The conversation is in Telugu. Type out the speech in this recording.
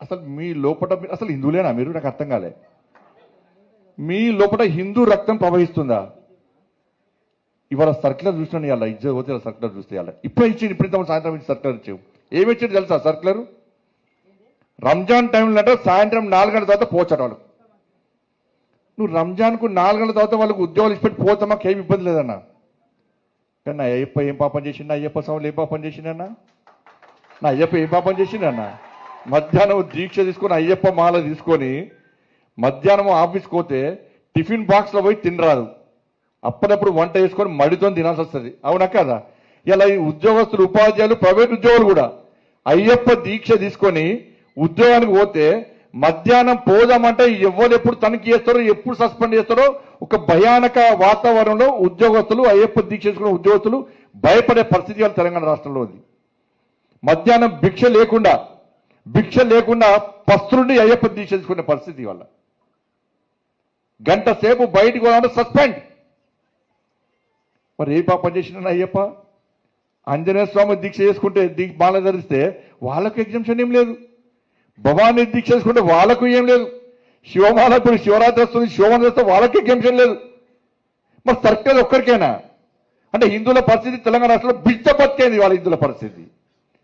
అసలు మీ లోపల అసలు హిందువులేనా మీరు? నాకు అర్థం కాలే. మీ లోపల హిందూ రక్తం ప్రవహిస్తుందా? ఇవాళ సర్క్యులర్ చూసినా ఇవాళ ఇజ్జత్ పోతే సర్క్యులర్ చూస్తే ఇవాళ ఇప్పుడే ఇచ్చింది, ఇప్పుడు ఇంత సాయంత్రం ఇచ్చి సర్క్యులర్ ఇచ్చావు. ఏమి ఇచ్చింది తెలుసా సర్క్యులర్? రంజాన్ టైంలో అంటే సాయంత్రం 4 గంటల తర్వాత పోచట వాళ్ళు. నువ్వు రంజాన్కు 4 గంటల తర్వాత వాళ్ళకు ఉద్యోగాలు ఇచ్చిపెట్టి పోతే మాకు ఏమి ఇబ్బంది లేదన్నా. కానీ నా అయ్యప్ప ఏం పాపం చేసిండు? అయ్యప్ప స్వాములు ఏం పాపం చేసిండన్నా? నా అయ్యప్ప ఏం పాపం చేసిండన్నా? మధ్యాహ్నం దీక్ష తీసుకొని అయ్యప్ప మాల తీసుకొని మధ్యాహ్నం ఆఫీస్కి పోతే టిఫిన్ బాక్స్లో పోయి తినరాదు, అప్పుడప్పుడు వంట వేసుకొని మడితో తినాల్సి వస్తుంది. అవునా కదా? ఇలా ఈ ఉద్యోగస్తులు, ఉపాధ్యాయులు, ప్రైవేట్ ఉద్యోగులు కూడా అయ్యప్ప దీక్ష తీసుకొని ఉద్యోగానికి పోతే మధ్యాహ్నం పోదామంటే ఎవరు ఎప్పుడు తనిఖీ చేస్తారో, ఎప్పుడు సస్పెండ్ చేస్తారో ఒక భయానక వాతావరణంలో ఉద్యోగస్తులు, అయ్యప్ప దీక్ష చేసుకున్న ఉద్యోగస్తులు భయపడే పరిస్థితి వాళ్ళ తెలంగాణ రాష్ట్రంలో ఉంది. మధ్యాహ్నం భిక్ష లేకుండా పస్తులుండి అయ్యప్ప దీక్ష చేసుకునే పరిస్థితి వల్ల గంట సేపు బయటకు పోదామంటే సస్పెండ్. మరి ఏ పాపం చేసిన అయ్యప్ప? ఆంజనేయ స్వామి దీక్ష చేసుకుంటే మాల ధరిస్తే వాళ్ళకు ఎగ్జామ్షన్ ఏం లేదు, భవానీ దీక్ష చేసుకుంటే వాళ్ళకు ఏం లేదు, శివమాల ఇప్పుడు శివరాత్రి వస్తుంది, శివమాల చేస్తే వాళ్ళకి ఎగ్జామ్షన్ లేదు. మరి సర్కిల్ ఒక్కరికైనా అంటే హిందువుల పరిస్థితి తెలంగాణ రాష్ట్రంలో బిడ్డ బతికేది వాళ్ళ హిందువుల పరిస్థితి.